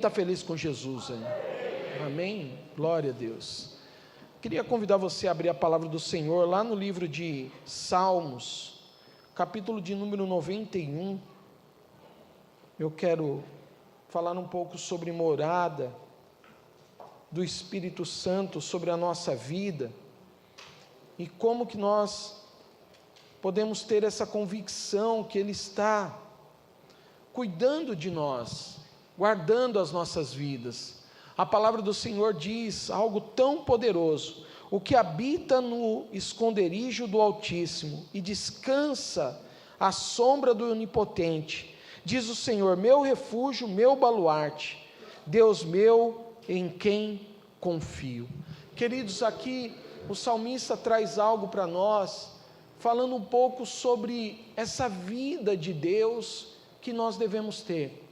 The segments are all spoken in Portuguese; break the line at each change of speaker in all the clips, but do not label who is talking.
Está feliz com Jesus aí? Amém? Glória a Deus. Queria convidar você a abrir a palavra do Senhor lá no livro de Salmos, capítulo de número 91. Eu quero falar um pouco sobre morada do Espírito Santo sobre a nossa vida e como que nós podemos ter essa convicção que Ele está cuidando de nós, guardando as nossas vidas. A palavra do Senhor diz algo tão poderoso: o que habita no esconderijo do Altíssimo e descansa à sombra do Onipotente, diz o Senhor, meu refúgio, meu baluarte, Deus meu em quem confio. Queridos, aqui o salmista traz algo para nós, falando um pouco sobre essa vida de Deus que nós devemos ter.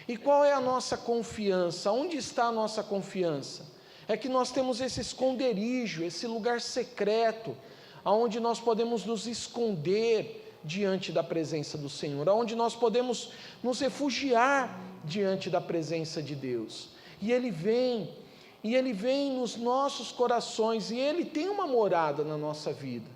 E qual é a nossa confiança? Onde está a nossa confiança? É que nós temos esse esconderijo, esse lugar secreto, aonde nós podemos nos esconder diante da presença do Senhor, aonde nós podemos nos refugiar diante da presença de Deus. E Ele vem nos nossos corações, e Ele tem uma morada na nossa vida,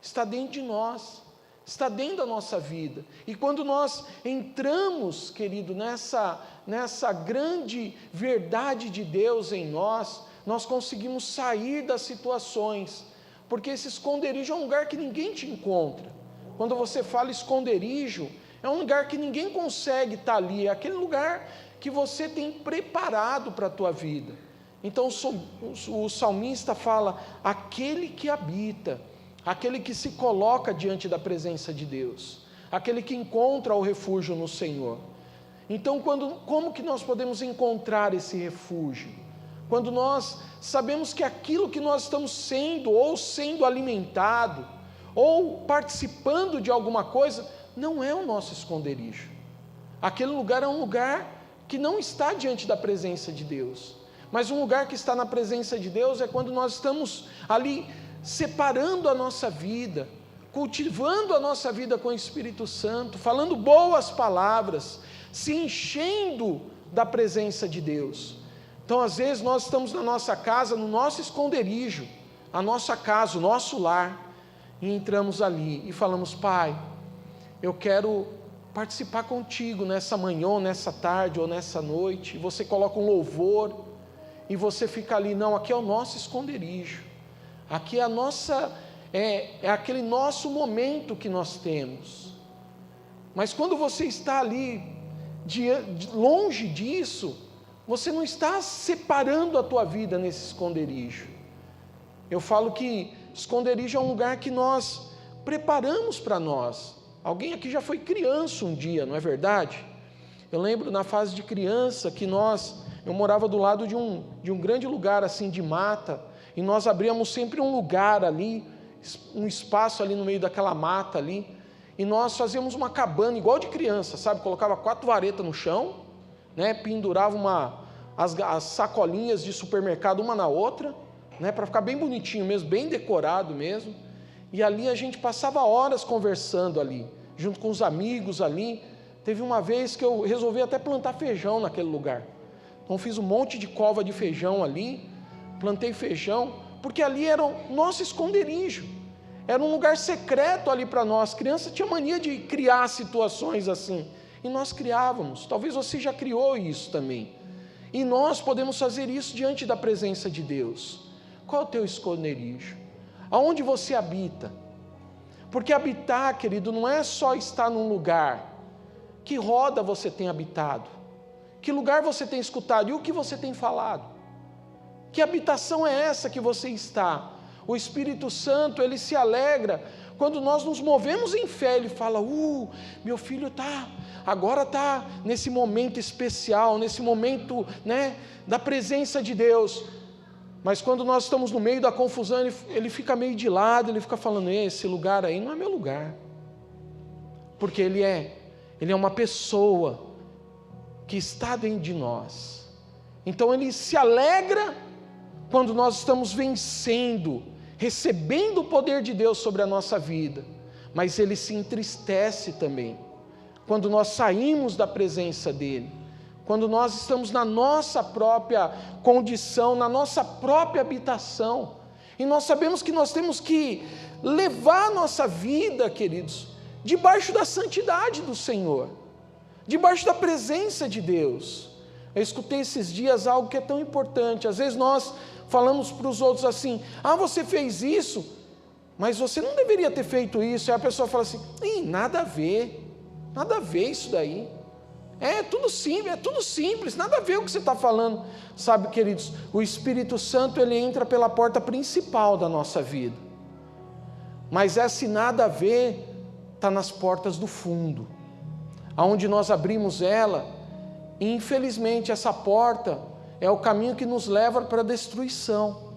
está dentro de nós, está dentro da nossa vida. E quando nós entramos, querido, nessa grande verdade de Deus em nós, nós conseguimos sair das situações, porque esse esconderijo é um lugar que ninguém te encontra. Quando você fala esconderijo, é um lugar que ninguém consegue estar ali, é aquele lugar que você tem preparado para a tua vida. Então o salmista fala, aquele que habita, aquele que se coloca diante da presença de Deus, aquele que encontra o refúgio no Senhor. Então, como que nós podemos encontrar esse refúgio? Quando nós sabemos que aquilo que nós estamos sendo alimentado, ou participando de alguma coisa, não é o nosso esconderijo. Aquele lugar é um lugar que não está diante da presença de Deus, mas um lugar que está na presença de Deus é quando nós estamos ali separando a nossa vida, cultivando a nossa vida com o Espírito Santo, falando boas palavras, se enchendo da presença de Deus. Então, às vezes, nós estamos na nossa casa, no nosso esconderijo, a nossa casa, o nosso lar, e entramos ali e falamos, Pai, eu quero participar contigo nessa manhã, ou nessa tarde, ou nessa noite, e você coloca um louvor, e você fica ali, não, aqui é o nosso esconderijo, aqui é aquele nosso momento que nós temos. Mas quando você está ali, longe disso, você não está separando a tua vida nesse esconderijo. Eu falo que esconderijo é um lugar que nós preparamos para nós. Alguém aqui já foi criança um dia, não é verdade? Eu lembro na fase de criança que eu morava do lado de um grande lugar assim de mata, e nós abríamos sempre um lugar ali, um espaço ali no meio daquela mata ali, e nós fazíamos uma cabana igual de criança, sabe? Colocava 4 varetas no chão, né? Pendurava as sacolinhas de supermercado uma na outra, né? Para ficar bem bonitinho mesmo, bem decorado mesmo, e ali a gente passava horas conversando ali, junto com os amigos ali. Teve uma vez que eu resolvi até plantar feijão naquele lugar, então fiz um monte de cova de feijão ali, plantei feijão, porque ali era o nosso esconderijo, era um lugar secreto ali para nós. Criança tinha mania de criar situações assim, e nós criávamos. Talvez você já criou isso também, e nós podemos fazer isso diante da presença de Deus. Qual é o teu esconderijo? Aonde você habita? Porque habitar, querido, não é só estar num lugar. Que roda você tem habitado? Que lugar você tem escutado? E o que você tem falado? Que habitação é essa que você está? O Espírito Santo, Ele se alegra quando nós nos movemos em fé. Ele fala, meu filho agora está nesse momento especial, nesse momento, né, da presença de Deus. Mas quando nós estamos no meio da confusão, ele fica meio de lado, ele fica falando, esse lugar aí não é meu lugar. Porque ele é uma pessoa que está dentro de nós. Então Ele se alegra quando nós estamos vencendo, recebendo o poder de Deus sobre a nossa vida, mas Ele se entristece também, quando nós saímos da presença dEle, quando nós estamos na nossa própria condição, na nossa própria habitação, e nós sabemos que nós temos que levar a nossa vida, queridos, debaixo da santidade do Senhor, debaixo da presença de Deus. Eu escutei esses dias algo que é tão importante. Às vezes nós falamos para os outros assim: você fez isso, mas você não deveria ter feito isso. Aí a pessoa fala assim: nada a ver isso daí. É tudo simples, nada a ver o que você está falando. Sabe, queridos, o Espírito Santo, ele entra pela porta principal da nossa vida, mas esse nada a ver está nas portas do fundo, aonde nós abrimos ela, e infelizmente essa porta é o caminho que nos leva para a destruição.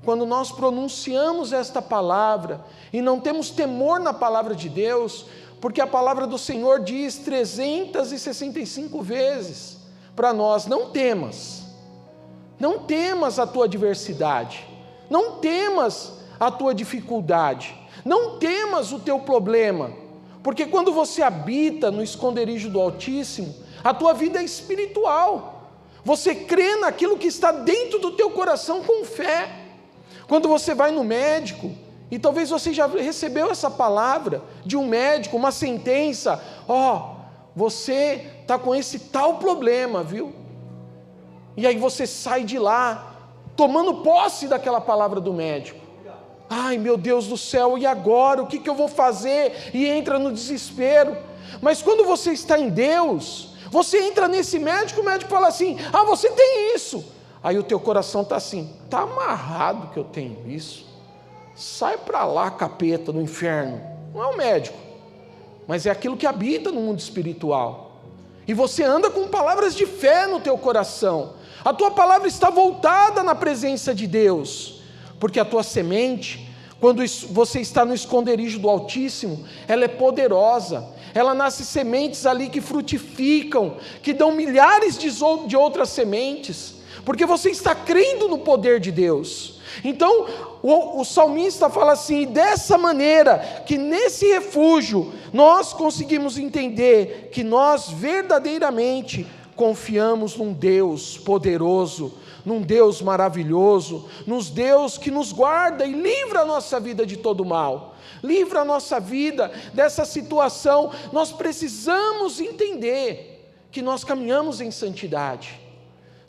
Quando nós pronunciamos esta palavra e não temos temor na palavra de Deus, porque a palavra do Senhor diz 365 vezes para nós: não temas a tua adversidade, não temas a tua dificuldade, não temas o teu problema, porque quando você habita no esconderijo do Altíssimo, a tua vida é espiritual, você crê naquilo que está dentro do teu coração com fé. Quando você vai no médico, e talvez você já recebeu essa palavra de um médico, uma sentença: você está com esse tal problema, viu? E aí você sai de lá, tomando posse daquela palavra do médico. Ai, meu Deus do céu, e agora? O que eu vou fazer? E entra no desespero. Mas quando você está em Deus, você entra nesse médico, o médico fala assim: você tem isso. Aí o teu coração está assim: está amarrado que eu tenho isso. Sai para lá, capeta, no inferno. Não é o médico, mas é aquilo que habita no mundo espiritual. E você anda com palavras de fé no teu coração. A tua palavra está voltada na presença de Deus, porque a tua semente, quando você está no esconderijo do Altíssimo, ela é poderosa. Ela nasce sementes ali que frutificam, que dão milhares de outras sementes, porque você está crendo no poder de Deus. Então o salmista fala assim: dessa maneira, que nesse refúgio nós conseguimos entender que nós verdadeiramente confiamos num Deus poderoso, num Deus maravilhoso, num Deus que nos guarda e livra a nossa vida de todo mal, livra a nossa vida dessa situação. Nós precisamos entender que nós caminhamos em santidade,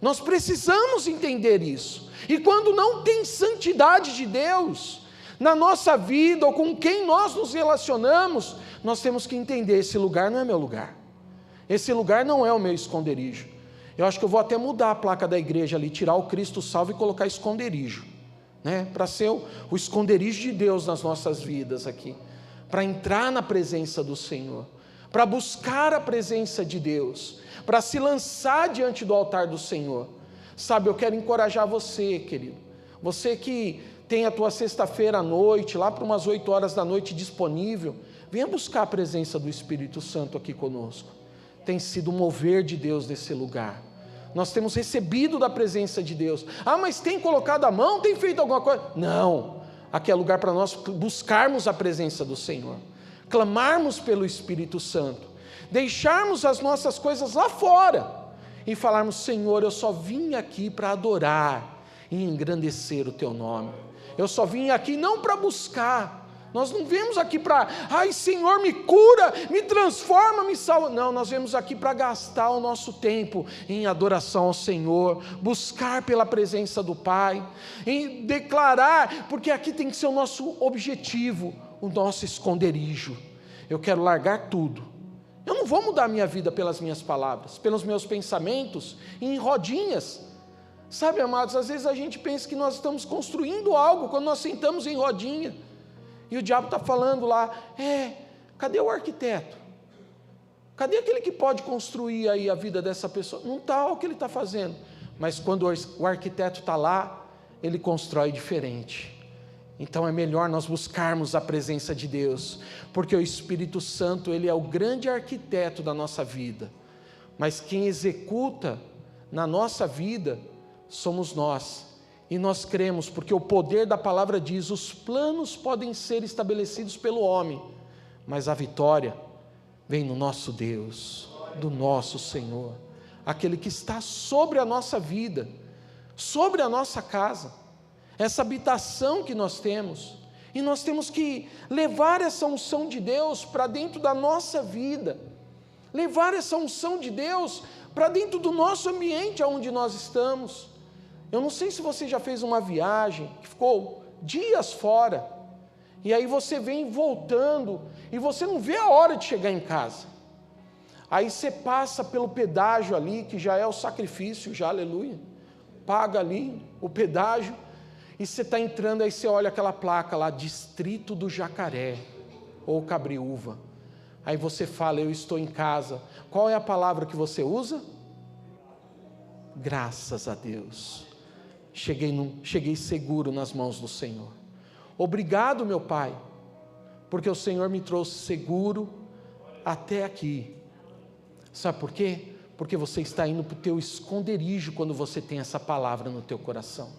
nós precisamos entender isso. E quando não tem santidade de Deus na nossa vida, ou com quem nós nos relacionamos, nós temos que entender: esse lugar não é meu lugar, esse lugar não é o meu esconderijo. Eu acho que eu vou até mudar a placa da igreja ali, tirar o Cristo salvo e colocar esconderijo, para ser o esconderijo de Deus nas nossas vidas aqui, para entrar na presença do Senhor, para buscar a presença de Deus, para se lançar diante do altar do Senhor. Sabe, eu quero encorajar você, querido, você que tem a tua sexta-feira à noite, lá para umas 8 horas da noite disponível, venha buscar a presença do Espírito Santo aqui conosco. Tem sido o mover de Deus nesse lugar. Nós temos recebido da presença de Deus. Mas tem colocado a mão, tem feito alguma coisa? Não, aqui é lugar para nós buscarmos a presença do Senhor, clamarmos pelo Espírito Santo, deixarmos as nossas coisas lá fora e falarmos: Senhor, eu só vim aqui para adorar e engrandecer o teu nome. Eu só vim aqui não para buscar. Nós não viemos aqui para: Senhor, me cura, me transforma, me salva. Não, nós viemos aqui para gastar o nosso tempo em adoração ao Senhor, buscar pela presença do Pai, em declarar, porque aqui tem que ser o nosso objetivo, o nosso esconderijo. Eu quero largar tudo. Eu não vou mudar a minha vida pelas minhas palavras, pelos meus pensamentos, em rodinhas. Sabe, amados, às vezes a gente pensa que nós estamos construindo algo quando nós sentamos em rodinha. E o diabo está falando lá: cadê o arquiteto? Cadê aquele que pode construir aí a vida dessa pessoa? Não está o que ele está fazendo. Mas quando o arquiteto está lá, ele constrói diferente. Então é melhor nós buscarmos a presença de Deus, porque o Espírito Santo, ele é o grande arquiteto da nossa vida, mas quem executa na nossa vida somos nós. E nós cremos, porque o poder da palavra diz: os planos podem ser estabelecidos pelo homem, mas a vitória vem no nosso Deus, do nosso Senhor. aquele que está sobre a nossa vida, sobre a nossa casa, essa habitação que nós temos, e nós temos que levar essa unção de Deus para dentro da nossa vida, levar essa unção de Deus para dentro do nosso ambiente onde nós estamos. Eu não sei se você já fez uma viagem, que ficou dias fora, e aí você vem voltando, e você não vê a hora de chegar em casa. Aí você passa pelo pedágio ali, que já é o sacrifício, já, aleluia, paga ali o pedágio, e você está entrando, aí você olha aquela placa lá, Distrito do Jacaré, ou Cabriúva. Aí você fala, eu estou em casa. Qual é a palavra que você usa? Graças a Deus. Cheguei seguro nas mãos do Senhor. Obrigado, meu Pai, porque o Senhor me trouxe seguro até aqui. Sabe por quê? Porque você está indo para o teu esconderijo quando você tem essa palavra no teu coração.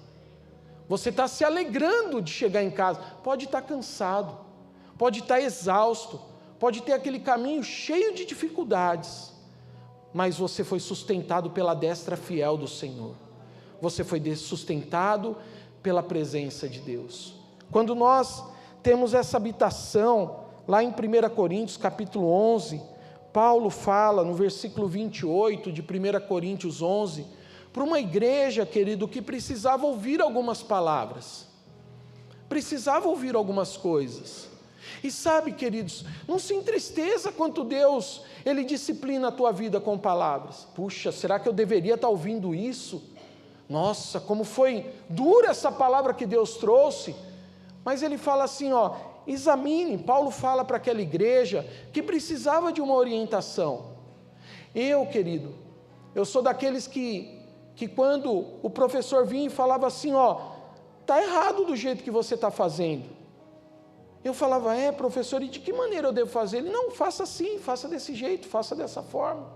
Você está se alegrando de chegar em casa. Pode estar cansado, pode estar exausto, pode ter aquele caminho cheio de dificuldades, mas você foi sustentado pela destra fiel do Senhor. Você foi sustentado pela presença de Deus. Quando nós temos essa habitação, lá em 1 Coríntios capítulo 11, Paulo fala no versículo 28 de 1 Coríntios 11, para uma igreja, querido, que precisava ouvir algumas palavras, precisava ouvir algumas coisas. E sabe, queridos, não se entristeça quanto Deus, Ele disciplina a tua vida com palavras. Puxa, será que eu deveria estar ouvindo isso? Nossa, como foi dura essa palavra que Deus trouxe. Mas Ele fala assim, examine. Paulo fala para aquela igreja que precisava de uma orientação. Eu, querido, eu sou daqueles que quando o professor vinha e falava assim, está errado do jeito que você está fazendo. Eu falava, professor, e de que maneira eu devo fazer? Ele, não, faça assim, faça desse jeito, faça dessa forma.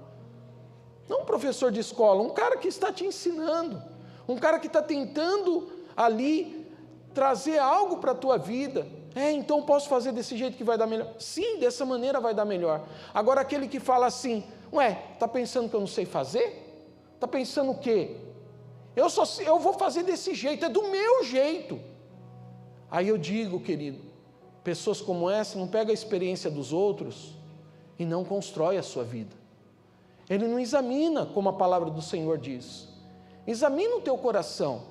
Não um professor de escola, um cara que está te ensinando, um cara que está tentando ali trazer algo para a tua vida. Então posso fazer desse jeito que vai dar melhor? Sim, dessa maneira vai dar melhor. Agora aquele que fala assim, está pensando que eu não sei fazer? Está pensando o quê? Eu vou fazer desse jeito, é do meu jeito. Aí eu digo, querido, pessoas como essa não pegam a experiência dos outros e não constrói a sua vida. Ele não examina, como a palavra do Senhor diz. Examina o teu coração.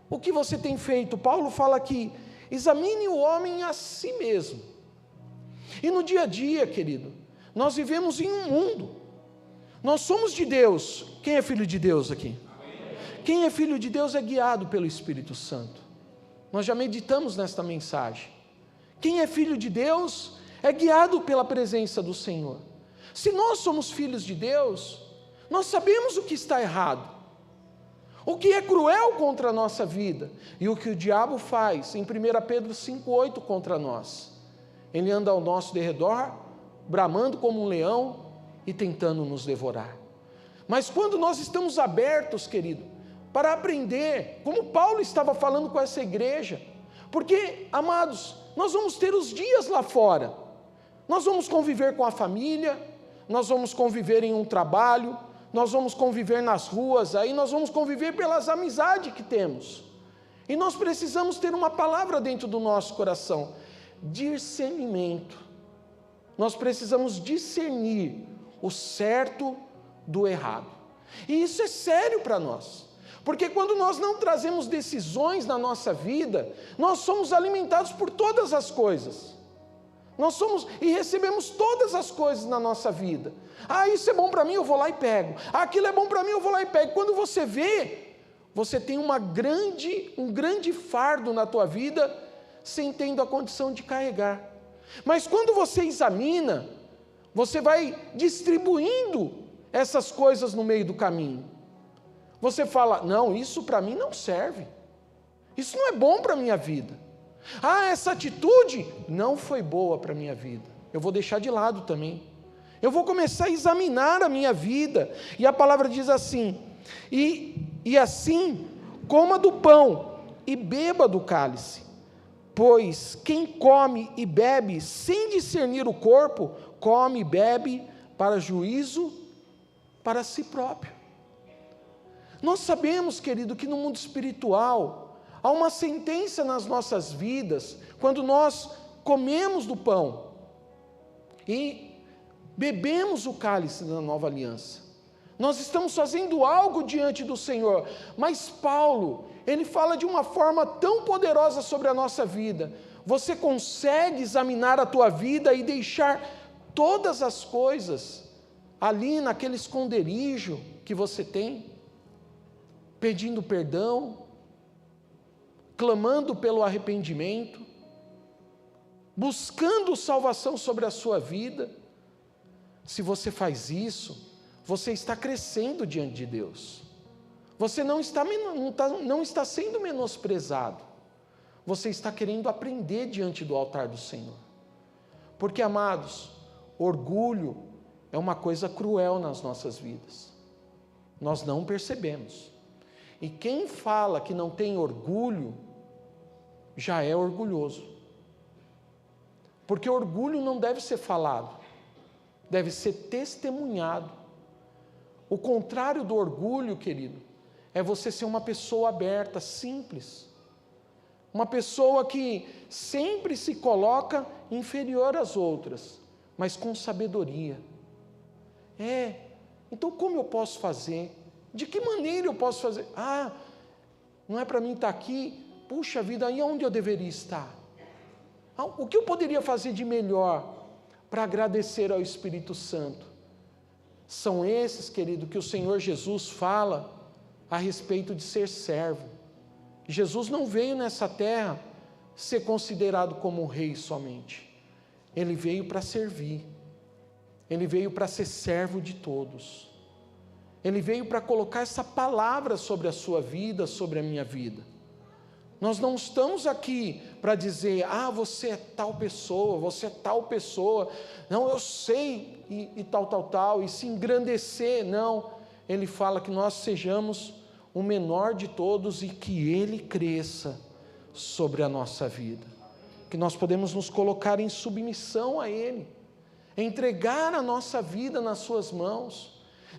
O que você tem feito? Paulo fala aqui, examine o homem a si mesmo. E no dia a dia, querido, nós vivemos em um mundo. Nós somos de Deus. Quem é filho de Deus aqui? Quem é filho de Deus é guiado pelo Espírito Santo. Nós já meditamos nesta mensagem. Quem é filho de Deus é guiado pela presença do Senhor. Se nós somos filhos de Deus, nós sabemos o que está errado, o que é cruel contra a nossa vida, e o que o diabo faz em 1 Pedro 5,8 contra nós. Ele anda ao nosso derredor, bramando como um leão e tentando nos devorar. Mas quando nós estamos abertos, querido, para aprender, como Paulo estava falando com essa igreja, porque, amados, nós vamos ter os dias lá fora, nós vamos conviver com a família, nós vamos conviver em um trabalho, nós vamos conviver nas ruas, aí nós vamos conviver pelas amizades que temos, e nós precisamos ter uma palavra dentro do nosso coração, discernimento. Nós precisamos discernir o certo do errado, e isso é sério para nós, porque quando nós não trazemos decisões na nossa vida, nós somos alimentados por todas as coisas, nós somos e recebemos todas as coisas na nossa vida. Isso é bom para mim, eu vou lá e pego. Aquilo é bom para mim, eu vou lá e pego. Quando você vê, você tem um grande fardo na tua vida, sem tendo a condição de carregar. Mas quando você examina, você vai distribuindo essas coisas no meio do caminho. Você fala, não, isso para mim não serve. Isso não é bom para a minha vida. Essa atitude não foi boa para a minha vida. Eu vou deixar de lado também. Eu vou começar a examinar a minha vida. E a palavra diz assim, e assim, coma do pão e beba do cálice. Pois quem come e bebe sem discernir o corpo, come e bebe para juízo para si próprio. Nós sabemos, querido, que no mundo espiritual há uma sentença nas nossas vidas quando nós comemos do pão e bebemos o cálice da nova aliança. Nós estamos fazendo algo diante do Senhor, mas Paulo, ele fala de uma forma tão poderosa sobre a nossa vida. Você consegue examinar a tua vida e deixar todas as coisas ali naquele esconderijo que você tem, pedindo perdão, clamando pelo arrependimento, buscando salvação sobre a sua vida? Se você faz isso, você está crescendo diante de Deus. Você não está sendo menosprezado. Você está querendo aprender diante do altar do Senhor. Porque, amados, orgulho é uma coisa cruel nas nossas vidas. Nós não percebemos. E quem fala que não tem orgulho, já é orgulhoso. Porque orgulho não deve ser falado, deve ser testemunhado. O contrário do orgulho, querido, é você ser uma pessoa aberta, simples. Uma pessoa que sempre se coloca inferior às outras, mas com sabedoria. Então como eu posso fazer? De que maneira eu posso fazer? Não é para mim estar aqui? Puxa vida, aí onde eu deveria estar? O que eu poderia fazer de melhor para agradecer ao Espírito Santo? São esses, querido, que o Senhor Jesus fala a respeito de ser servo. Jesus não veio nessa terra ser considerado como um rei somente. Ele veio para servir. Ele veio para ser servo de todos. Ele veio para colocar essa palavra sobre a sua vida, sobre a minha vida. Nós não estamos aqui para dizer, você é tal pessoa, você é tal pessoa, não, eu sei, e tal, e se engrandecer, não. Ele fala que nós sejamos o menor de todos e que Ele cresça sobre a nossa vida. Que nós podemos nos colocar em submissão a Ele, entregar a nossa vida nas suas mãos,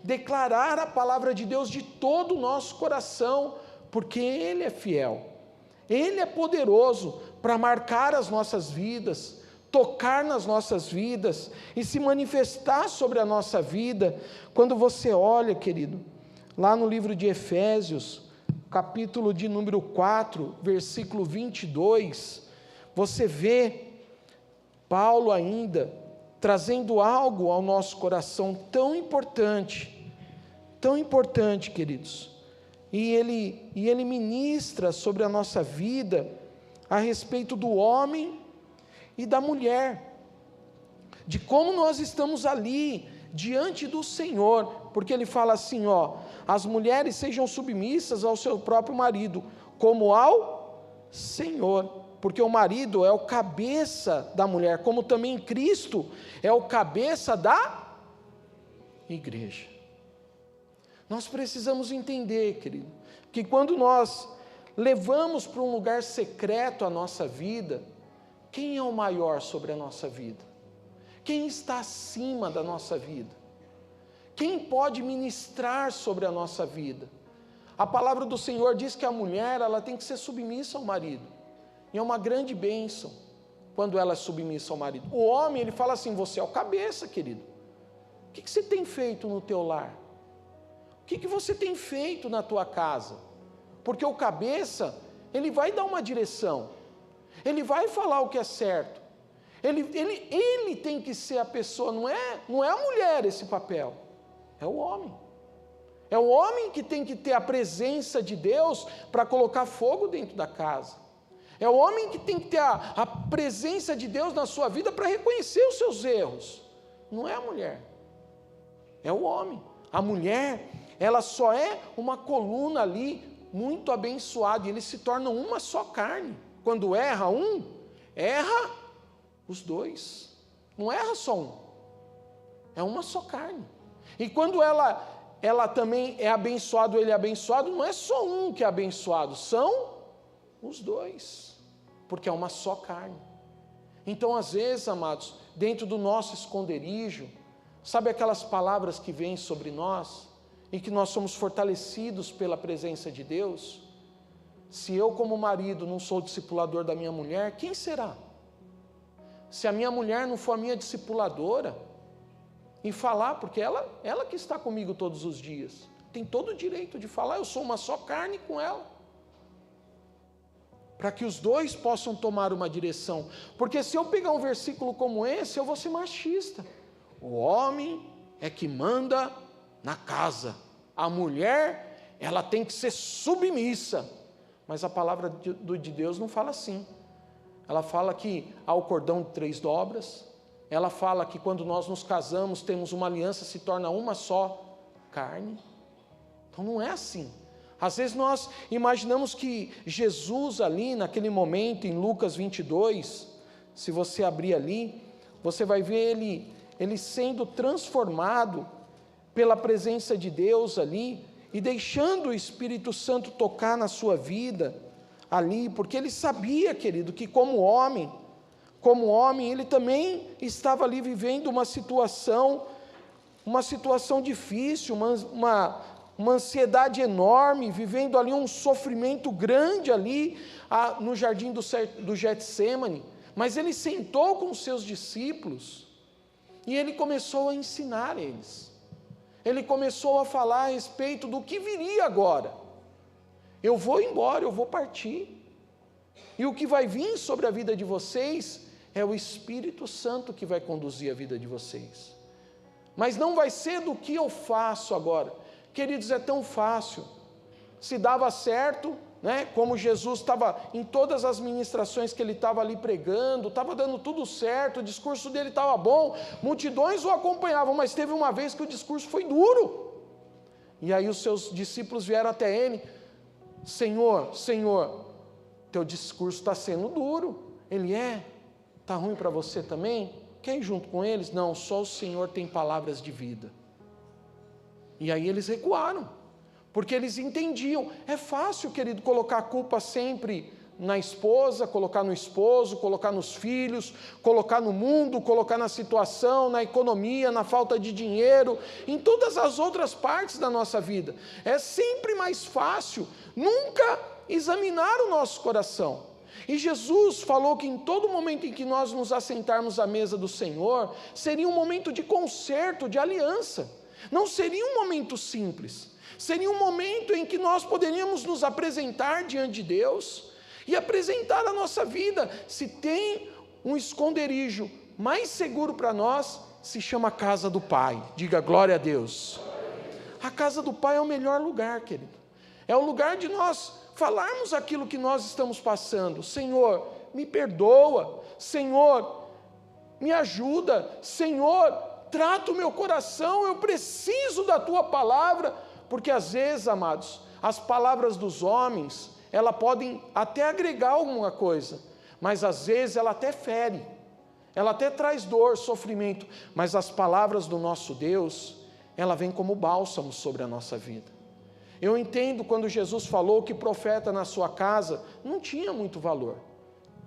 declarar a palavra de Deus de todo o nosso coração, porque Ele é fiel, Ele é poderoso para marcar as nossas vidas, tocar nas nossas vidas e se manifestar sobre a nossa vida. Quando você olha, querido, lá no livro de Efésios, capítulo de número 4, versículo 22, você vê Paulo ainda trazendo algo ao nosso coração tão importante, queridos, e ele ministra sobre a nossa vida a respeito do homem e da mulher, de como nós estamos ali diante do Senhor, porque ele fala assim, as mulheres sejam submissas ao seu próprio marido, como ao Senhor, porque o marido é o cabeça da mulher, como também Cristo é o cabeça da igreja. Nós precisamos entender, querido, que quando nós levamos para um lugar secreto a nossa vida, quem é o maior sobre a nossa vida? Quem está acima da nossa vida? Quem pode ministrar sobre a nossa vida? A palavra do Senhor diz que a mulher, ela tem que ser submissa ao marido. E é uma grande bênção quando ela é submissa ao marido. O homem, ele fala assim, você é o cabeça, querido. O que você tem feito no teu lar? O que você tem feito na tua casa? Porque o cabeça, ele vai dar uma direção. Ele vai falar o que é certo. Ele tem que ser a pessoa, não é a mulher esse papel. É o homem. É o homem que tem que ter a presença de Deus para colocar fogo dentro da casa. É o homem que tem que ter a presença de Deus na sua vida para reconhecer os seus erros. Não é a mulher. É o homem. A mulher, ela só é uma coluna ali, muito abençoada, e eles se tornam uma só carne. Quando erra um, erra os dois. Não erra só um. É uma só carne. E quando ela também é abençoado, ele é abençoado, não é só um que é abençoado, são os dois, porque é uma só carne. Então, às vezes, amados, dentro do nosso esconderijo, sabe aquelas palavras que vêm sobre nós? e que nós somos fortalecidos pela presença de Deus, se eu como marido não sou discipulador da minha mulher, quem será? Se a minha mulher não for a minha discipuladora, e falar, porque ela que está comigo todos os dias, tem todo o direito de falar, eu sou uma só carne com ela, para que os dois possam tomar uma direção, porque se eu pegar um versículo como esse, eu vou ser machista. O homem é que manda na casa, a mulher, ela tem que ser submissa, mas a palavra de Deus não fala assim. Ela fala que há o cordão de 3 dobras, ela fala que quando nós nos casamos, temos uma aliança, se torna uma só carne. Então não é assim. Às vezes nós imaginamos que Jesus ali, naquele momento, em Lucas 22, se você abrir ali, você vai ver ele sendo transformado pela presença de Deus ali, e deixando o Espírito Santo tocar na sua vida ali, porque ele sabia, querido, que como homem, ele também estava ali vivendo uma situação difícil, uma ansiedade enorme, vivendo ali um sofrimento grande ali no jardim do Getsêmani. Mas ele sentou com os seus discípulos e ele começou a ensinar eles. Ele começou a falar a respeito do que viria agora. Eu vou embora, eu vou partir. E o que vai vir sobre a vida de vocês é o Espírito Santo que vai conduzir a vida de vocês. Mas não vai ser do que eu faço agora. Queridos, é tão fácil. Se dava certo, né? Como Jesus estava em todas as ministrações que ele estava ali pregando, estava dando tudo certo, o discurso dele estava bom, multidões o acompanhavam, mas teve uma vez que o discurso foi duro. E aí os seus discípulos vieram até ele: Senhor, teu discurso está sendo duro. Ele está ruim para você também? Quer ir junto com eles? Não, só o Senhor tem palavras de vida. E aí eles recuaram, porque eles entendiam. É fácil, querido, colocar a culpa sempre na esposa, colocar no esposo, colocar nos filhos, colocar no mundo, colocar na situação, na economia, na falta de dinheiro, em todas as outras partes da nossa vida. É sempre mais fácil nunca examinar o nosso coração. E Jesus falou que em todo momento em que nós nos assentarmos à mesa do Senhor, seria um momento de conserto, de aliança. Não seria um momento simples. Seria um momento em que nós poderíamos nos apresentar diante de Deus e apresentar a nossa vida. Se tem um esconderijo mais seguro para nós, se chama casa do Pai. Diga glória a Deus. A casa do Pai é o melhor lugar, querido. É o lugar de nós falarmos aquilo que nós estamos passando. Senhor, me perdoa. Senhor, me ajuda. Senhor, trata o meu coração. Eu preciso da tua palavra. Porque às vezes, amados, as palavras dos homens, elas podem até agregar alguma coisa, mas às vezes ela até fere, ela até traz dor, sofrimento, mas as palavras do nosso Deus, ela vem como bálsamo sobre a nossa vida. Eu entendo quando Jesus falou que profeta na sua casa não tinha muito valor,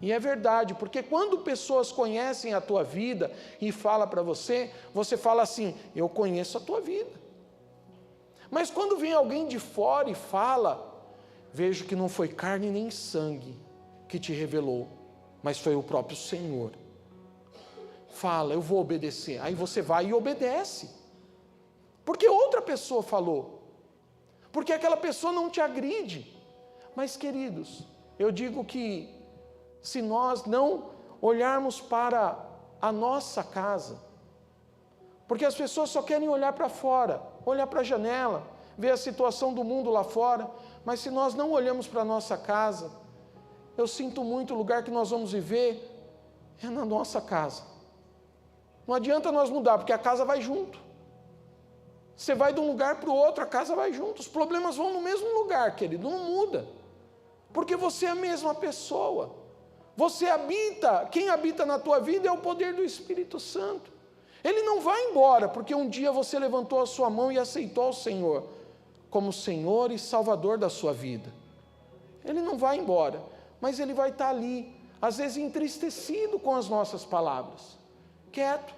e é verdade, porque quando pessoas conhecem a tua vida e falam para você, você fala assim: eu conheço a tua vida. Mas quando vem alguém de fora e fala, vejo que não foi carne nem sangue que te revelou, mas foi o próprio Senhor. Fala, eu vou obedecer. Aí você vai e obedece, porque outra pessoa falou, porque aquela pessoa não te agride. Mas, queridos, eu digo que se nós não olharmos para a nossa casa, porque as pessoas só querem olhar para fora, olhar para a janela, ver a situação do mundo lá fora, mas se nós não olhamos para a nossa casa, eu sinto muito, o lugar que nós vamos viver é na nossa casa. Não adianta nós mudar, porque a casa vai junto. Você vai de um lugar para o outro, a casa vai junto. Os problemas vão no mesmo lugar, querido, não muda. Porque você é a mesma pessoa. Você habita, quem habita na tua vida é o poder do Espírito Santo. Ele não vai embora, porque um dia você levantou a sua mão e aceitou o Senhor como Senhor e Salvador da sua vida. Ele não vai embora, mas Ele vai estar ali, às vezes entristecido com as nossas palavras, quieto.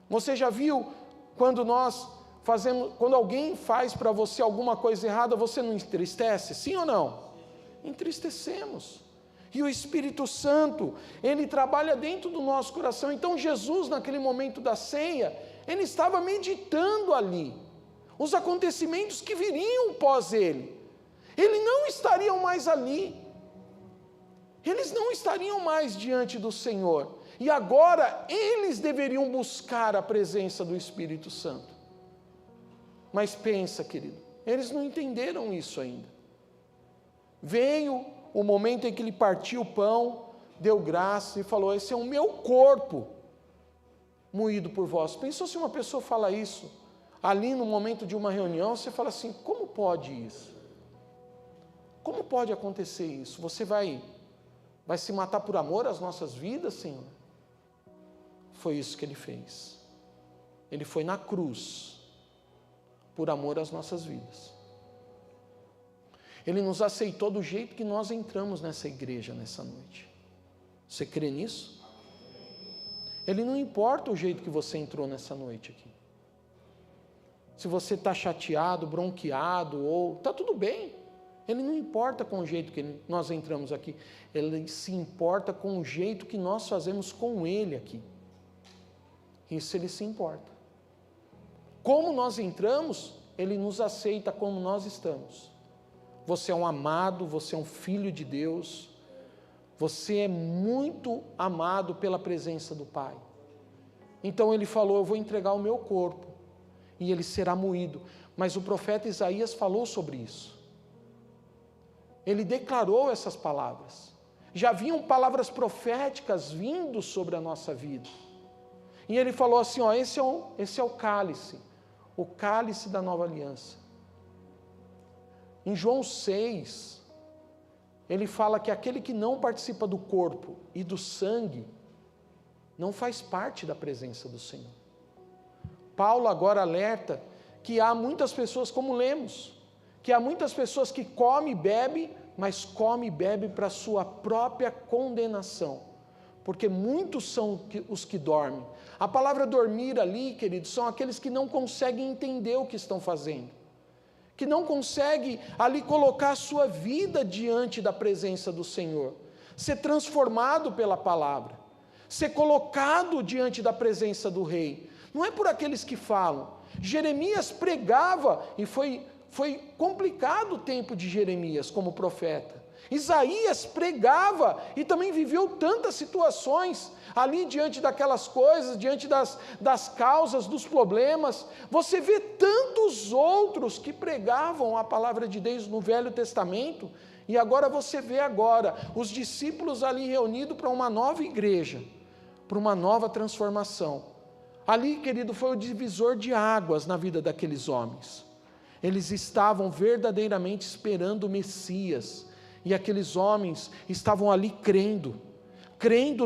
Você já viu quando nós quando alguém faz para você alguma coisa errada, você não entristece? Sim ou não? Entristecemos. E o Espírito Santo, ele trabalha dentro do nosso coração. Então Jesus, naquele momento da ceia, ele estava meditando ali os acontecimentos que viriam pós ele. Eles não estariam mais ali. Eles não estariam mais diante do Senhor. E agora eles deveriam buscar a presença do Espírito Santo. Mas pensa, querido, eles não entenderam isso ainda. Veio o momento em que ele partiu o pão, deu graça e falou: esse é o meu corpo, moído por vós. Pensou se uma pessoa fala isso, ali no momento de uma reunião, você fala assim: como pode isso? Como pode acontecer isso? Você vai se matar por amor às nossas vidas, Senhor? Foi isso que ele fez. Ele foi na cruz, por amor às nossas vidas. Ele nos aceitou do jeito que nós entramos nessa igreja nessa noite. Você crê nisso? Ele não importa o jeito que você entrou nessa noite aqui. Se você está chateado, bronqueado, ou está tudo bem. Ele não importa com o jeito que nós entramos aqui. Ele se importa com o jeito que nós fazemos com ele aqui. Isso ele se importa. Como nós entramos, ele nos aceita como nós estamos. Você é um amado, você é um filho de Deus, você é muito amado pela presença do Pai. Então ele falou: eu vou entregar o meu corpo, e ele será moído. Mas o profeta Isaías falou sobre isso. Ele declarou essas palavras. Já haviam palavras proféticas vindo sobre a nossa vida. E ele falou assim: ó, esse é o cálice da nova aliança. Em João 6, ele fala que aquele que não participa do corpo e do sangue, não faz parte da presença do Senhor. Paulo agora alerta que há muitas pessoas, como lemos, que há muitas pessoas que comem e bebem, mas comem e bebem para a sua própria condenação, porque muitos são os que dormem. A palavra dormir ali, queridos, são aqueles que não conseguem entender o que estão fazendo, que não conseguem ali colocar a sua vida diante da presença do Senhor, ser transformado pela palavra, ser colocado diante da presença do Rei. Não é por aqueles que falam. Jeremias pregava, e foi complicado o tempo de Jeremias como profeta. Isaías pregava e também viveu tantas situações ali diante daquelas coisas, diante das causas, dos problemas. Você vê tantos outros que pregavam a palavra de Deus no Velho Testamento, e agora você vê os discípulos ali reunidos para uma nova igreja, para uma nova transformação. Ali, querido, foi o divisor de águas na vida daqueles homens. Eles estavam verdadeiramente esperando o Messias, e aqueles homens estavam ali crendo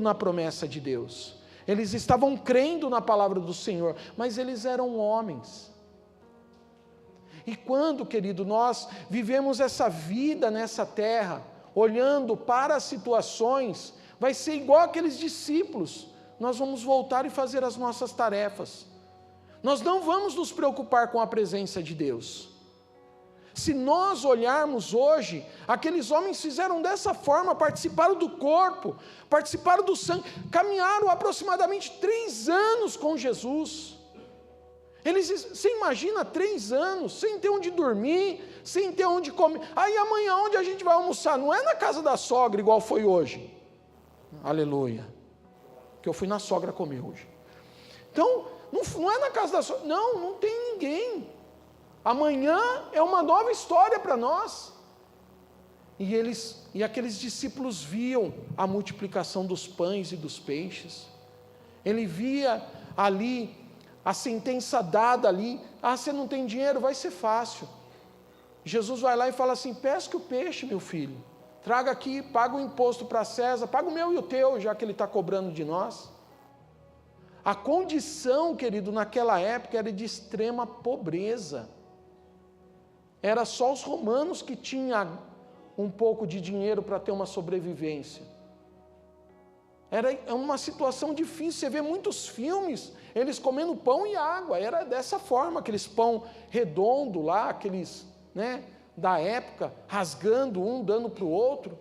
na promessa de Deus. Eles estavam crendo na palavra do Senhor, mas eles eram homens. E quando, querido, nós vivemos essa vida nessa terra, olhando para as situações, vai ser igual aqueles discípulos. Nós vamos voltar e fazer as nossas tarefas. Nós não vamos nos preocupar com a presença de Deus. Se nós olharmos hoje, aqueles homens fizeram dessa forma, participaram do corpo, participaram do sangue, caminharam aproximadamente 3 anos com Jesus. Você imagina 3 anos, sem ter onde dormir, sem ter onde comer. Aí amanhã onde a gente vai almoçar? Não é na casa da sogra igual foi hoje. Aleluia. Que eu fui na sogra comer hoje. Então, não é na casa da sogra. Não tem ninguém. Amanhã é uma nova história para nós. E aqueles discípulos viam a multiplicação dos pães e dos peixes. Ele via ali a sentença dada ali: você não tem dinheiro, vai ser fácil. Jesus vai lá e fala assim: pesca o peixe, meu filho, traga aqui, paga o imposto para César, paga o meu e o teu, já que ele está cobrando de nós. A condição, querido, naquela época era de extrema pobreza. Era só os romanos que tinham um pouco de dinheiro para ter uma sobrevivência. Era uma situação difícil. Você vê muitos filmes, eles comendo pão e água. Era dessa forma, aqueles pão redondo lá, aqueles, né, da época, rasgando um, dando para o outro,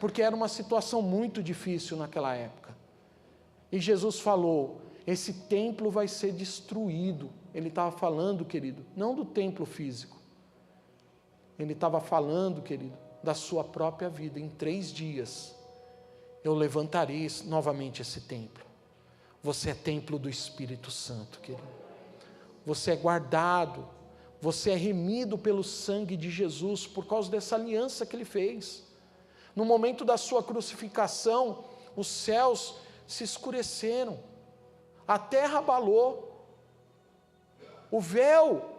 porque era uma situação muito difícil naquela época. E Jesus falou, esse templo vai ser destruído. Ele estava falando, querido, não do templo físico. Ele estava falando, querido, da sua própria vida. Em 3 dias, eu levantarei novamente esse templo. Você é templo do Espírito Santo, querido. Você é guardado, você é remido pelo sangue de Jesus, por causa dessa aliança que Ele fez. No momento da sua crucificação, os céus se escureceram, a terra abalou, o véu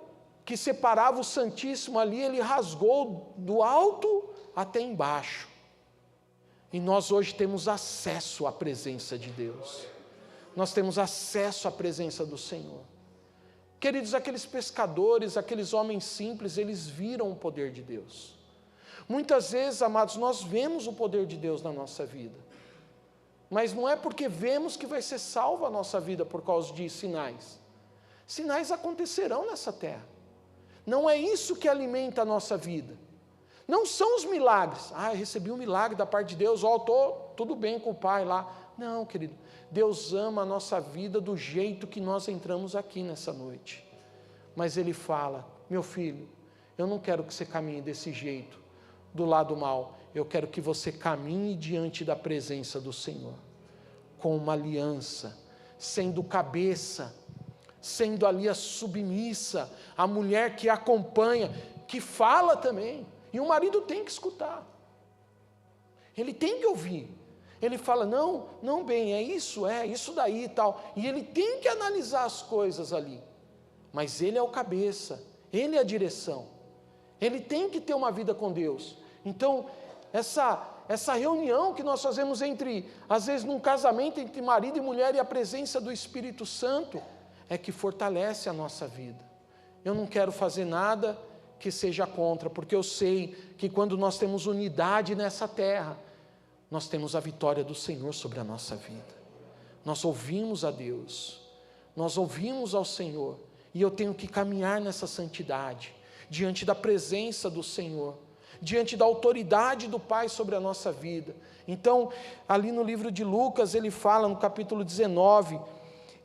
que separava o Santíssimo ali, Ele rasgou do alto até embaixo, e nós hoje temos acesso à presença de Deus, nós temos acesso à presença do Senhor. Queridos, aqueles pescadores, aqueles homens simples, eles viram o poder de Deus. Muitas vezes, amados, nós vemos o poder de Deus na nossa vida, mas não é porque vemos que vai ser salva a nossa vida por causa de sinais. Sinais acontecerão nessa terra, não é isso que alimenta a nossa vida, não são os milagres. Eu recebi um milagre da parte de Deus, estou tudo bem com o Pai lá. Não, querido, Deus ama a nossa vida do jeito que nós entramos aqui nessa noite, mas Ele fala, meu filho, eu não quero que você caminhe desse jeito, do lado mal, eu quero que você caminhe diante da presença do Senhor, com uma aliança, sendo cabeça, sendo ali a submissa, a mulher que acompanha, que fala também, e o marido tem que escutar, ele tem que ouvir, ele fala, não bem, é isso daí e tal, e ele tem que analisar as coisas ali, mas ele é o cabeça, ele é a direção, ele tem que ter uma vida com Deus. Então, essa reunião que nós fazemos às vezes num casamento entre marido e mulher e a presença do Espírito Santo, é que fortalece a nossa vida. Eu não quero fazer nada que seja contra, porque eu sei que quando nós temos unidade nessa terra, nós temos a vitória do Senhor sobre a nossa vida. Nós ouvimos a Deus, nós ouvimos ao Senhor, e eu tenho que caminhar nessa santidade, diante da presença do Senhor, diante da autoridade do Pai sobre a nossa vida. Então, ali no livro de Lucas, ele fala no capítulo 19,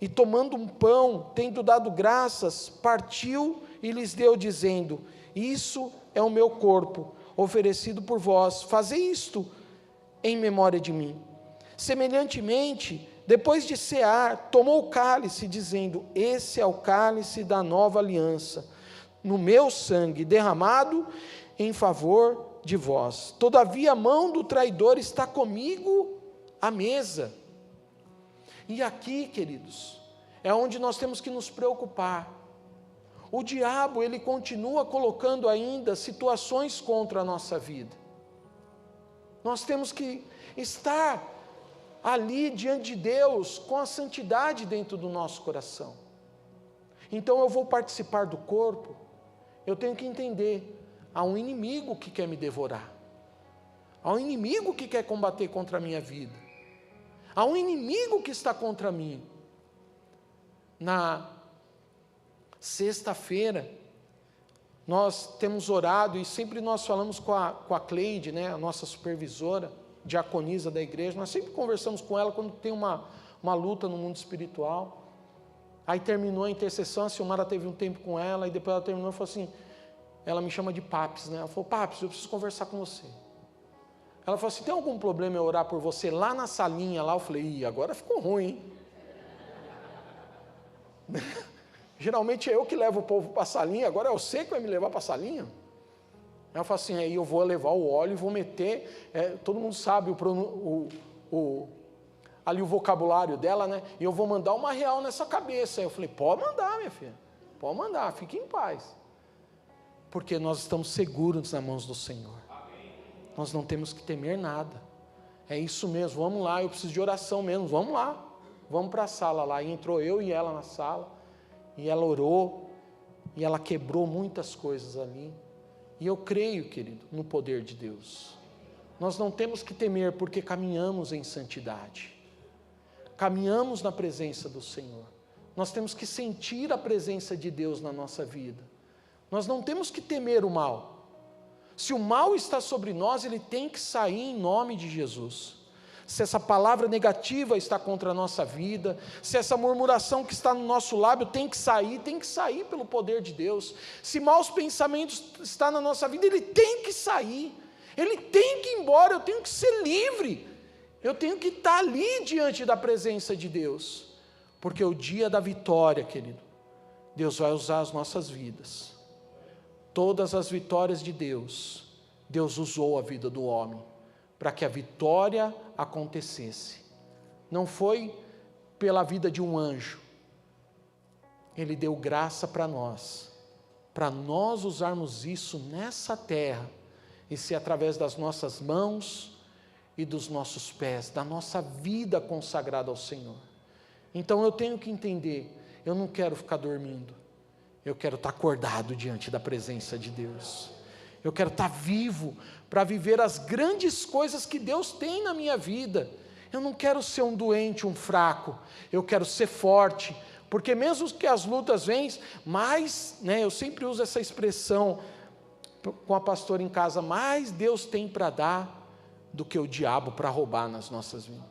e tomando um pão, tendo dado graças, partiu e lhes deu, dizendo, isso é o meu corpo, oferecido por vós, fazei isto em memória de mim. Semelhantemente, depois de cear, tomou o cálice, dizendo, esse é o cálice da nova aliança, no meu sangue derramado em favor de vós. Todavia a mão do traidor está comigo à mesa. E aqui, queridos, é onde nós temos que nos preocupar. O diabo, ele continua colocando ainda situações contra a nossa vida. Nós temos que estar ali diante de Deus, com a santidade dentro do nosso coração. Então eu vou participar do corpo, eu tenho que entender, há um inimigo que quer me devorar, há um inimigo que quer combater contra a minha vida, há um inimigo que está contra mim. Na sexta-feira, nós temos orado, e sempre nós falamos com a Cleide, né, a nossa supervisora, diaconisa da igreja, nós sempre conversamos com ela quando tem uma luta no mundo espiritual. Aí terminou a intercessão, a Silmara teve um tempo com ela, e depois ela terminou e falou assim, ela me chama de Papis, né? Ela falou, Papis, eu preciso conversar com você. Ela falou assim, tem algum problema eu orar por você lá na salinha, lá? Eu falei, agora ficou ruim, hein? Geralmente é eu que levo o povo para a salinha, agora é você que vai me levar para a salinha? Ela falou assim, aí eu vou levar o óleo e vou meter, todo mundo sabe ali o vocabulário dela, né? E eu vou mandar uma real nessa cabeça. Aí eu falei, pode mandar, minha filha, pode mandar, fique em paz. Porque nós estamos seguros nas mãos do Senhor. Nós não temos que temer nada. É isso mesmo, vamos lá, eu preciso de oração mesmo, vamos lá. Vamos para a sala lá. E entrou eu e ela na sala, e ela orou, e ela quebrou muitas coisas ali. E eu creio, querido, no poder de Deus. Nós não temos que temer, porque caminhamos em santidade. caminhamos na presença do Senhor. Nós temos que sentir a presença de Deus na nossa vida. Nós não temos que temer o mal. Se o mal está sobre nós, ele tem que sair em nome de Jesus. Se essa palavra negativa está contra a nossa vida, se essa murmuração que está no nosso lábio tem que sair pelo poder de Deus. Se maus pensamentos estão na nossa vida, ele tem que sair, ele tem que ir embora, eu tenho que ser livre, eu tenho que estar ali diante da presença de Deus, porque o dia da vitória, querido, Deus vai usar as nossas vidas. Todas as vitórias de Deus, Deus usou a vida do homem, para que a vitória acontecesse. Não foi pela vida de um anjo, ele deu graça para nós usarmos isso nessa terra, e ser através das nossas mãos e dos nossos pés, da nossa vida consagrada ao Senhor. Então eu tenho que entender, eu não quero ficar dormindo, eu quero estar acordado diante da presença de Deus. Eu quero estar vivo para viver as grandes coisas que Deus tem na minha vida. Eu não quero ser um doente, um fraco. Eu quero ser forte, porque mesmo que as lutas venham, mas, eu sempre uso essa expressão com a pastora em casa, mais Deus tem para dar do que o diabo para roubar nas nossas vidas.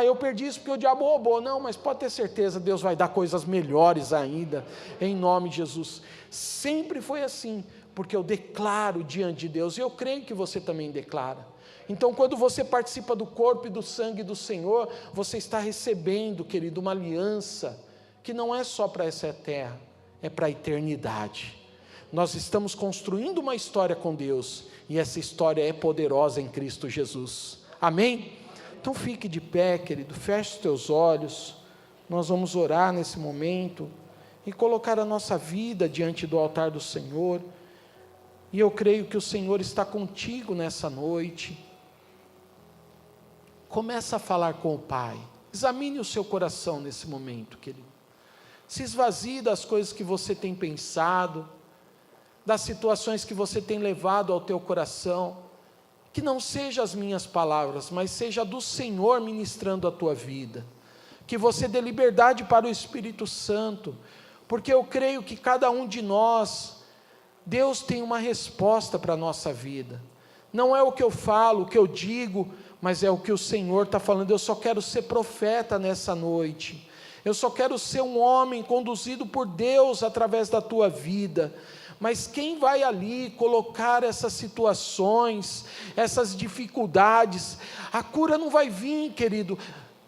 Eu perdi isso porque o diabo roubou. Não, mas pode ter certeza, Deus vai dar coisas melhores ainda, em nome de Jesus. Sempre foi assim, porque eu declaro diante de Deus, e eu creio que você também declara. Então, quando você participa do corpo e do sangue do Senhor, você está recebendo, querido, uma aliança, que não é só para essa terra, é para a eternidade. Nós estamos construindo uma história com Deus, e essa história é poderosa em Cristo Jesus. Amém? Então fique de pé, querido, feche os teus olhos, nós vamos orar nesse momento, e colocar a nossa vida diante do altar do Senhor, e eu creio que o Senhor está contigo nessa noite. Começa a falar com o Pai, examine o seu coração nesse momento, querido, se esvazie das coisas que você tem pensado, das situações que você tem levado ao teu coração, que não seja as minhas palavras, mas seja do Senhor ministrando a tua vida, que você dê liberdade para o Espírito Santo, porque eu creio que cada um de nós, Deus tem uma resposta para a nossa vida, não é o que eu falo, o que eu digo, mas é o que o Senhor está falando. Eu só quero ser profeta nessa noite, eu só quero ser um homem conduzido por Deus através da tua vida, mas quem vai ali colocar essas situações, essas dificuldades, a cura não vai vir, querido,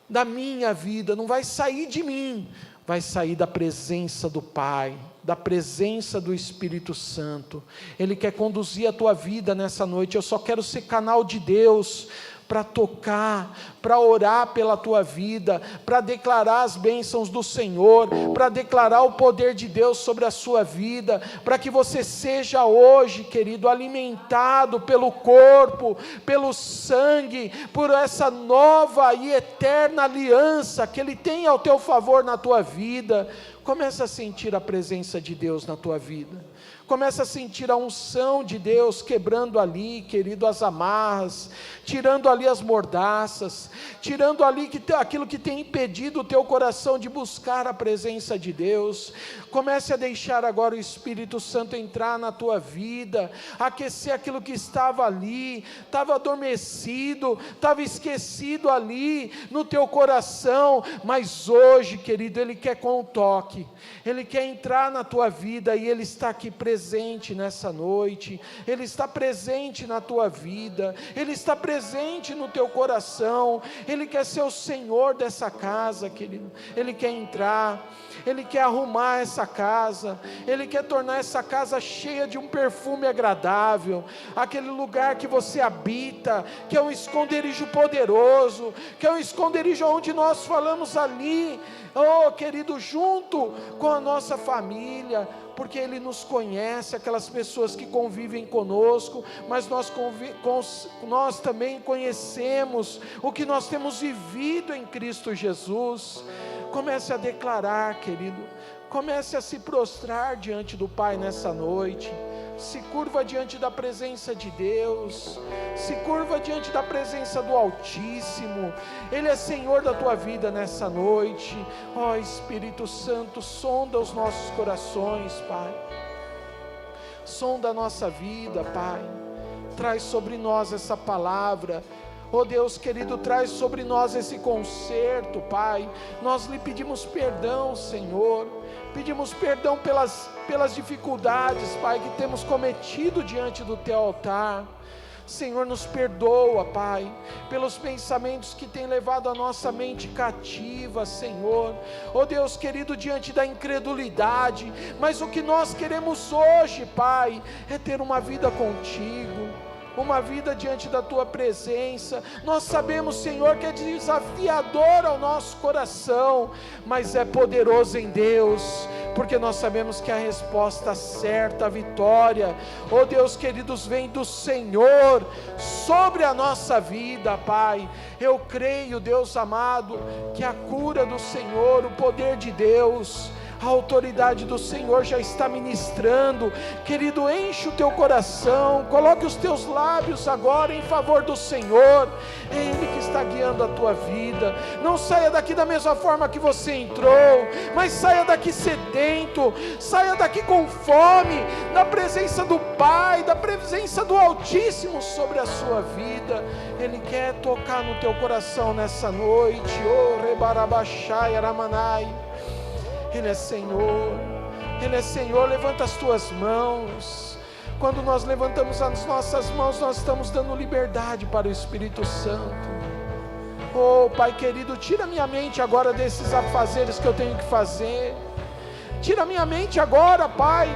da minha vida, não vai sair de mim, vai sair da presença do Pai, da presença do Espírito Santo. Ele quer conduzir a tua vida nessa noite. Eu só quero ser canal de Deus, para tocar, para orar pela tua vida, para declarar as bênçãos do Senhor, para declarar o poder de Deus sobre a sua vida, para que você seja hoje, querido, alimentado pelo corpo, pelo sangue, por essa nova e eterna aliança que Ele tem ao teu favor na tua vida. Começa a sentir a presença de Deus na tua vida, começa a sentir a unção de Deus quebrando ali, querido, as amarras, tirando ali as mordaças, tirando ali aquilo que tem impedido o teu coração de buscar a presença de Deus. Comece a deixar agora o Espírito Santo entrar na tua vida, aquecer aquilo que estava ali, estava adormecido, estava esquecido ali no teu coração, mas hoje, querido, Ele quer com o toque, Ele quer entrar na tua vida, e Ele está aqui presente nessa noite, Ele está presente na tua vida, Ele está presente no teu coração, Ele quer ser o Senhor dessa casa, querido. Ele quer entrar, Ele quer arrumar essa casa, Ele quer tornar essa casa cheia de um perfume agradável, aquele lugar que você habita, que é um esconderijo poderoso, que é um esconderijo onde nós falamos ali, querido, junto com a nossa família, porque Ele nos conhece, aquelas pessoas que convivem conosco, mas nós também conhecemos o que nós temos vivido em Cristo Jesus. Comece a declarar, querido, comece a se prostrar diante do Pai nessa noite. se curva diante da presença de Deus, se curva diante da presença do Altíssimo. Ele é Senhor da tua vida nessa noite. Ó Espírito Santo, sonda os nossos corações, Pai, sonda a nossa vida, Pai, traz sobre nós essa palavra. Oh Deus querido, traz sobre nós esse conserto, Pai. Nós lhe pedimos perdão, Senhor. Pedimos perdão pelas dificuldades, Pai, que temos cometido diante do Teu altar. Senhor, nos perdoa, Pai, pelos pensamentos que têm levado a nossa mente cativa, Senhor. Oh Deus querido, diante da incredulidade. Mas o que nós queremos hoje, Pai, é ter uma vida contigo, uma vida diante da Tua presença. Nós sabemos, Senhor, que é desafiador ao nosso coração, mas é poderoso em Deus, porque nós sabemos que a resposta certa, a vitória, oh Deus queridos, vem do Senhor sobre a nossa vida, Pai. Eu creio, Deus amado, que a cura do Senhor, o poder de Deus, a autoridade do Senhor já está ministrando. Querido, enche o teu coração, coloque os teus lábios agora em favor do Senhor. É Ele que está guiando a tua vida. Não saia daqui da mesma forma que você entrou, mas saia daqui sedento, saia daqui com fome da presença do Pai, da presença do Altíssimo sobre a sua vida. Ele quer tocar no teu coração nessa noite. Oh, Rebarabachai Aramanai. Ele é Senhor, Ele é Senhor. Levanta as tuas mãos. Quando nós levantamos as nossas mãos, nós estamos dando liberdade para o Espírito Santo. Oh Pai querido, tira minha mente agora desses afazeres que eu tenho que fazer. Tira minha mente agora, Pai,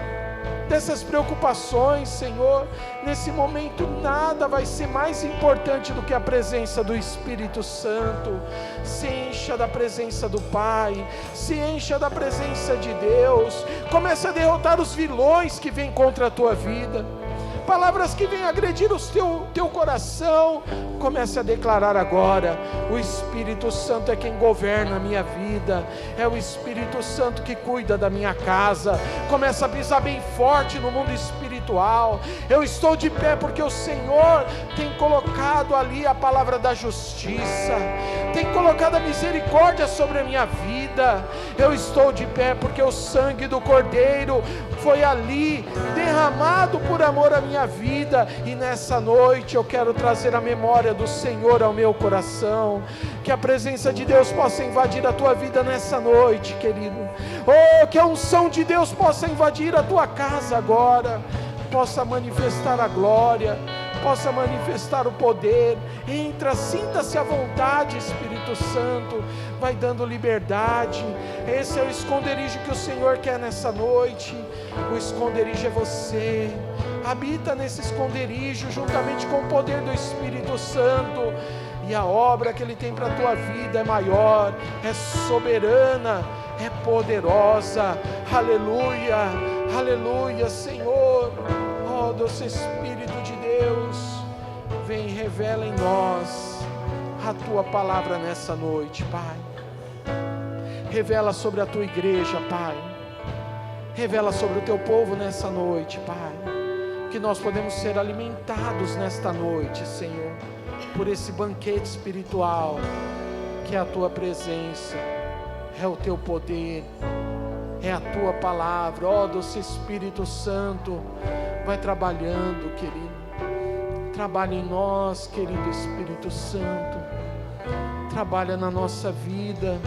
dessas preocupações, Senhor. Nesse momento nada vai ser mais importante do que a presença do Espírito Santo. Se encha da presença do Pai, se encha da presença de Deus. Comece a derrotar os vilões que vêm contra a tua vida, palavras que vêm agredir o teu coração. Comece a declarar agora: o Espírito Santo é quem governa a minha vida, é o Espírito Santo que cuida da minha casa. Começa a pisar bem forte no mundo espiritual. Eu estou de pé porque o Senhor tem colocado ali a palavra da justiça, tem colocado a misericórdia sobre a minha vida. Eu estou de pé porque o sangue do Cordeiro foi ali derramado por amor à minha vida. E nessa noite eu quero trazer a memória do Senhor ao meu coração. Que a presença de Deus possa invadir a tua vida nessa noite, querido. Oh, que a unção de Deus possa invadir a tua casa agora, possa manifestar a glória, possa manifestar o poder. Entra, sinta-se à vontade, Espírito Santo, vai dando liberdade. Esse é o esconderijo que o Senhor quer nessa noite. O esconderijo é você. Habita nesse esconderijo juntamente com o poder do Espírito Santo, e a obra que Ele tem para a tua vida é maior, é soberana, é poderosa. Aleluia, aleluia, Senhor. Oh, doce Espírito de Deus, vem e revela em nós a tua palavra nessa noite, Pai. Revela sobre a tua igreja, Pai. Revela sobre o teu povo nessa noite, Pai. Que nós podemos ser alimentados nesta noite, Senhor, por esse banquete espiritual que é a tua presença, é o teu poder, é a tua palavra. Ó, doce Espírito Santo, vai trabalhando, querido. Trabalha em nós, querido Espírito Santo. Trabalha na nossa vida.